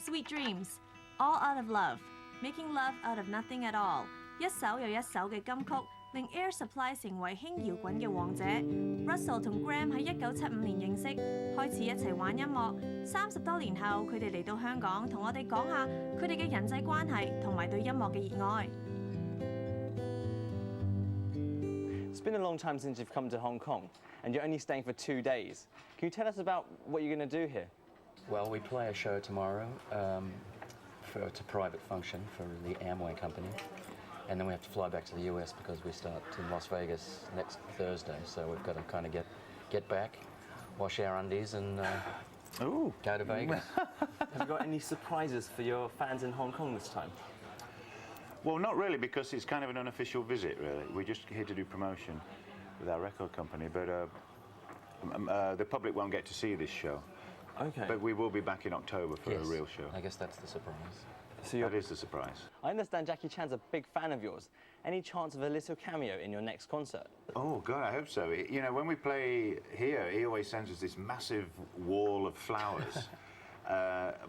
Sweet Dreams, All Out of Love, Making Love Out of Nothing at All， 一首又一首嘅金曲，令 Air Supply 成為輕搖滾嘅王者。Russell 同 Graham 喺1975年認識，開始一齊玩音樂。30多年後，佢哋嚟到香港，同我哋講下佢哋嘅人際關係同埋對音樂嘅熱愛。It's been a long time since you've come to Hong Kong, and you're only staying for 2 days. Can you tell us about what you're going to do here? Well, we play a show tomorrow. It's a private function for the Amway company. And then we have to fly back to the US because we start in Las Vegas next Thursday. So we've got to kind of get back, wash our undies and go to Vegas. Have you got any surprises for your fans in Hong Kong this time? Well, not really, because it's kind of an unofficial visit, really. We're just here to do promotion with our record company, but the public won't get to see this show. Okay. But we will be back in October for a real show. I guess that's the surprise. So that is the surprise. I understand Jackie Chan's a big fan of yours. Any chance of a little cameo in your next concert? Oh, God, I hope so. You know, when we play here, he always sends us this massive wall of flowers,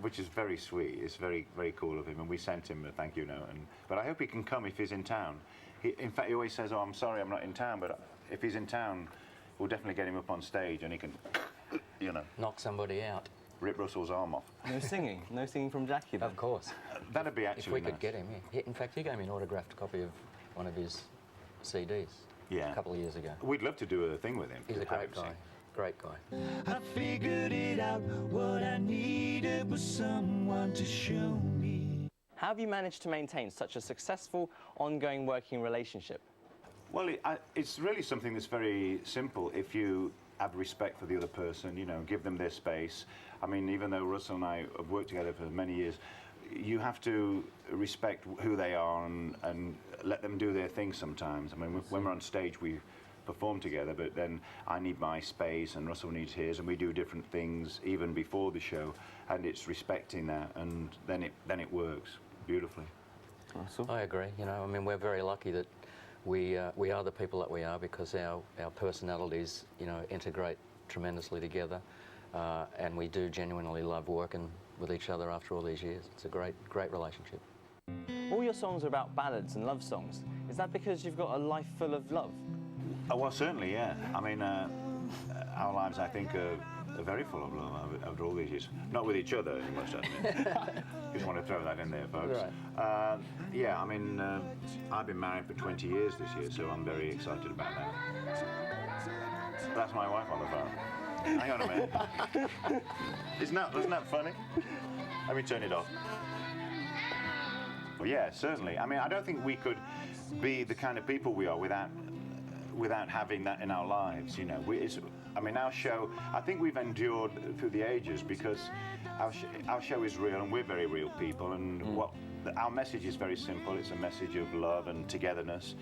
which is very sweet. It's very, very cool of him, and we sent him a thank you note. But I hope he can come if he's in town. In fact, he always says, oh, I'm sorry I'm not in town, but if he's in town, we'll definitely get him up on stage and he can, you know... knock somebody out. Rip Russell's arm off. No singing? No singing from Jackie, then? Of course. That'd be actually if we could get him, yeah. In fact, he gave me an autographed copy of one of his CDs a couple of years ago. We'd love to do a thing with him. He's a great guy. Great guy. I figured it out. What I needed was someone to show me. How have you managed to maintain such a successful, ongoing working relationship? Well, it's really something that's very simple. If you have respect for the other person, you know, give them their space. I mean, even though Russell and I have worked together for many years, you have to respect who they are and let them do their thing sometimes. I mean, when we're on stage, we perform together, but then I need my space and Russell needs his, and we do different things even before the show, and it's respecting that, and then it works beautifully. Russell? I agree. You know, I mean, we're very lucky that we are the people that we are because our personalities, you know, integrate tremendously together, and we do genuinely love working with each other after all these years. It's a great relationship. All your songs are about ballads and love songs. Is that because you've got a life full of love? Oh, well, certainly, yeah. I mean, our lives, I think, are very full of love after all these years. Not with each other, you must admit. Just want to throw that in there, folks. Right. Yeah, I mean, I've been married for 20 years this year, so I'm very excited about that. That's my wife on the phone. Hang on a minute. Isn't that funny? Let me turn it off. Well, yeah, certainly. I mean, I don't think we could be the kind of people we are without having that in our lives, you know. I mean, our show, I think we've endured through the ages because our show is real and we're very real people, and our message is very simple. It's a message of love and togetherness,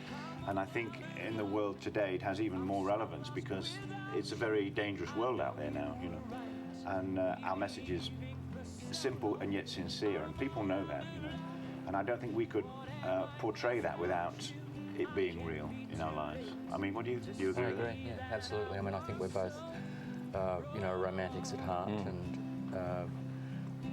and I think in the world today it has even more relevance because it's a very dangerous world out there now, you know, and our message is simple and yet sincere, and people know that, you know, and I don't think we could portray that without it being real in our lives. I mean, what do you agree with that? I agree, yeah, absolutely. I mean, I think we're both, you know, romantics at heart, and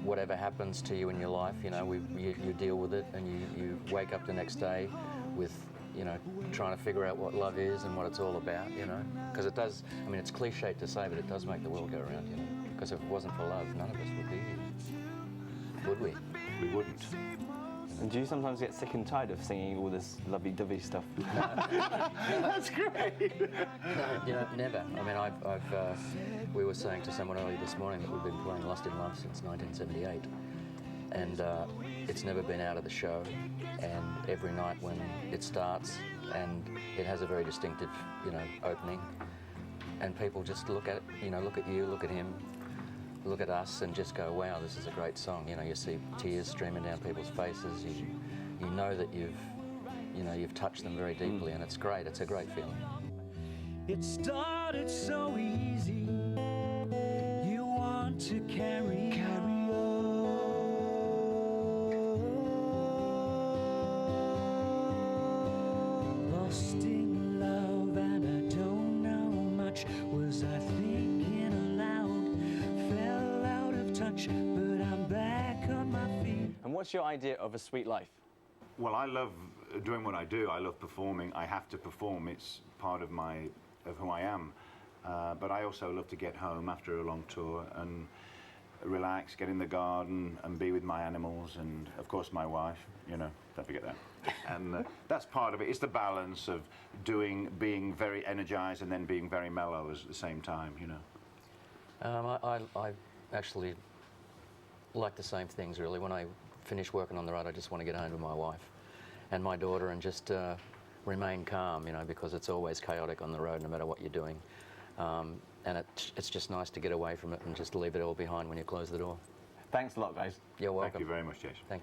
whatever happens to you in your life, you know, you deal with it, and you wake up the next day with, you know, trying to figure out what love is and what it's all about, you know, because it does, I mean, it's cliched to say, but it does make the world go round, you know, because if it wasn't for love, none of us would be here, would we? We wouldn't. And do you sometimes get sick and tired of singing all this lovey-dovey stuff? That's great. No, you know, never. I mean, we were saying to someone earlier this morning that we've been playing Lost in Love since 1978, and it's never been out of the show. And every night when it starts, and it has a very distinctive, you know, opening, and people just look at it, you know, look at you, look at him, look at us, and just go, wow, this is a great song. You know, you see tears streaming down people's faces. You know that you've touched them very deeply, and it's great. It's a great feeling. It started so easy. You want to carry on. Lost in love, and I don't know much. Was I thinking aloud? Fell out of touch, but I'm back on my what's your idea of a sweet life? Well, I love doing what I do. I love performing. I have to perform. It's part of who I am. But I also love to get home after a long tour and relax, get in the garden and be with my animals and, of course, my wife. You know, don't forget that. And that's part of it. It's the balance of being very energized and then being very mellow at the same time, you know. I actually like the same things, really. When I finish working on the road, I just want to get home to my wife and my daughter and just remain calm, you know, because it's always chaotic on the road no matter what you're doing. And it's just nice to get away from it and just leave it all behind when you close the door. Thanks a lot, guys. You're welcome. Thank you very much, Jason. Thank you.